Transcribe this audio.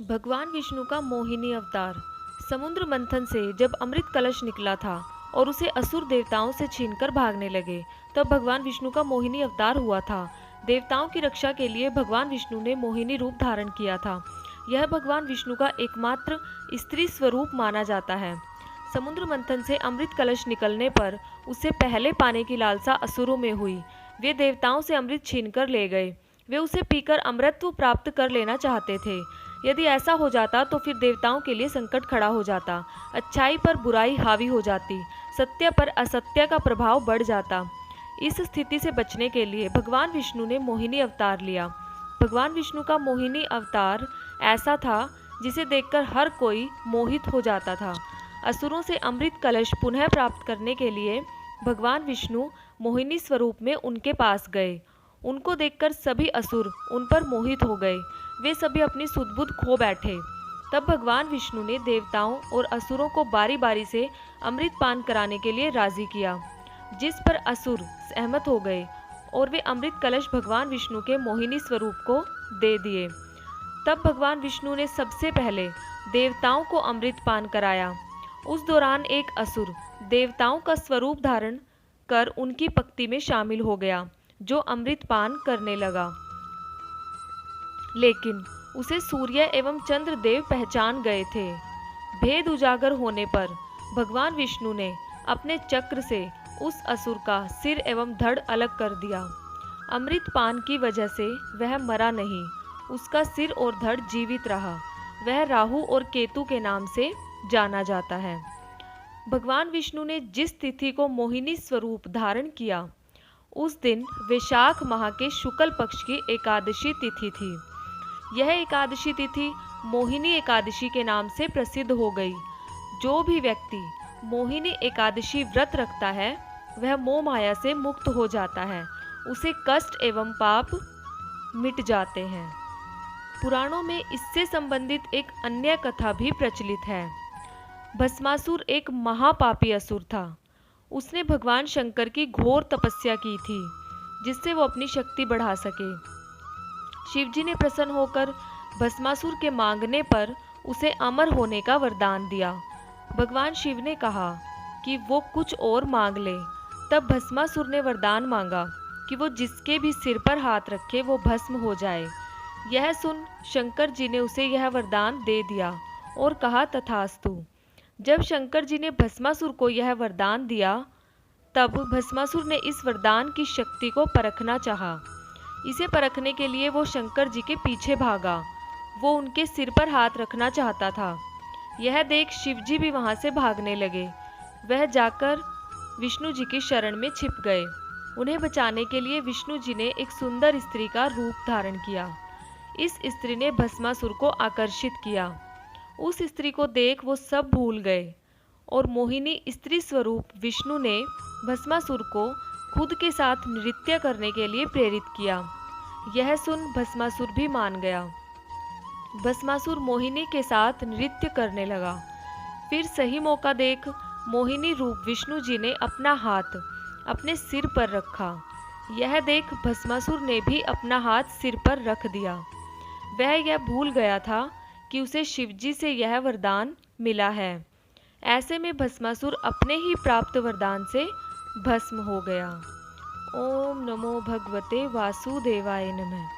भगवान विष्णु का मोहिनी अवतार। समुद्र मंथन से जब अमृत कलश निकला था और उसे असुर देवताओं से छीनकर भागने लगे, तब भगवान विष्णु का मोहिनी अवतार हुआ था। देवताओं की रक्षा के लिए भगवान विष्णु ने मोहिनी रूप धारण किया था। यह भगवान विष्णु का एकमात्र स्त्री स्वरूप माना जाता है। समुद्र मंथन से अमृत कलश निकलने पर उसे पहले पाने की लालसा असुरों में हुई। वे देवताओं से अमृत छीनकर ले गए। वे उसे पीकर अमरत्व प्राप्त कर लेना चाहते थे। यदि ऐसा हो जाता तो फिर देवताओं के लिए संकट खड़ा हो जाता। अच्छाई पर बुराई हावी हो जाती, सत्य पर असत्य का प्रभाव बढ़ जाता। इस स्थिति से बचने के लिए भगवान विष्णु ने मोहिनी अवतार लिया। भगवान विष्णु का मोहिनी अवतार ऐसा था जिसे देखकर हर कोई मोहित हो जाता था। असुरों से अमृत कलश पुनः प्राप्त करने के लिए भगवान विष्णु मोहिनी स्वरूप में उनके पास गए। उनको देखकर सभी असुर उन पर मोहित हो गए। वे सभी अपनी सुध-बुध खो बैठे। तब भगवान विष्णु ने देवताओं और असुरों को बारी बारी से अमृत पान कराने के लिए राजी किया, जिस पर असुर सहमत हो गए और वे अमृत कलश भगवान विष्णु के मोहिनी स्वरूप को दे दिए। तब भगवान विष्णु ने सबसे पहले देवताओं को अमृत पान कराया। उस दौरान एक असुर देवताओं का स्वरूप धारण कर उनकी पंक्ति में शामिल हो गया, जो अमृत पान करने लगा। लेकिन उसे सूर्य एवं चंद्रदेव पहचान गए थे। भेद उजागर होने पर भगवान विष्णु ने अपने चक्र से उस असुर का सिर एवं धड़ अलग कर दिया। अमृत पान की वजह से वह मरा नहीं, उसका सिर और धड़ जीवित रहा। वह राहु और केतु के नाम से जाना जाता है। भगवान विष्णु ने जिस तिथि को मोहिनी स्वरूप धारण किया, उस दिन वैशाख माह के शुक्ल पक्ष की एकादशी तिथि थी। यह एकादशी तिथि मोहिनी एकादशी के नाम से प्रसिद्ध हो गई। जो भी व्यक्ति मोहिनी एकादशी व्रत रखता है, वह मोह माया से मुक्त हो जाता है। उसे कष्ट एवं पाप मिट जाते हैं। पुराणों में इससे संबंधित एक अन्य कथा भी प्रचलित है। भस्मासुर एक महापापी असुर था। उसने भगवान शंकर की घोर तपस्या की थी, जिससे वो अपनी शक्ति बढ़ा सके। शिवजी ने प्रसन्न होकर भस्मासुर के मांगने पर उसे अमर होने का वरदान दिया। भगवान शिव ने कहा कि वो कुछ और मांग ले। तब भस्मासुर ने वरदान मांगा कि वो जिसके भी सिर पर हाथ रखे वो भस्म हो जाए। यह सुन शंकर जी ने उसे यह वरदान दे दिया और कहा तथास्तु। जब शंकर जी ने भस्मासुर को यह वरदान दिया, तब भस्मासुर ने इस वरदान की शक्ति को परखना चाहा। इसे परखने के लिए वो शंकर जी के पीछे भागा। वो उनके सिर पर हाथ रखना चाहता था। यह देख शिवजी भी वहां से भागने लगे। वह जाकर विष्णु जी की शरण में छिप गए। उन्हें बचाने के लिए विष्णु जी ने एक सुंदर स्त्री का रूप धारण किया। इस स्त्री ने भस्मासुर को आकर्षित किया। उस स्त्री को देख वो सब भूल गए और मोहिनी स्त्री स्वरूप विष्णु ने भस्मासुर को खुद के साथ नृत्य करने के लिए प्रेरित किया। यह सुन भस्मासुर भी मान गया। भस्मासुर मोहिनी के साथ नृत्य करने लगा। फिर सही मौका देख मोहिनी रूप विष्णु जी ने अपना हाथ अपने सिर पर रखा। यह देख भस्मासुर ने भी अपना हाथ सिर पर रख दिया। वह यह भूल गया था कि उसे शिवजी से यह वरदान मिला है। ऐसे में भस्मासुर अपने ही प्राप्त वरदान से भस्म हो गया। ओम नमो भगवते वासुदेवाय नमः।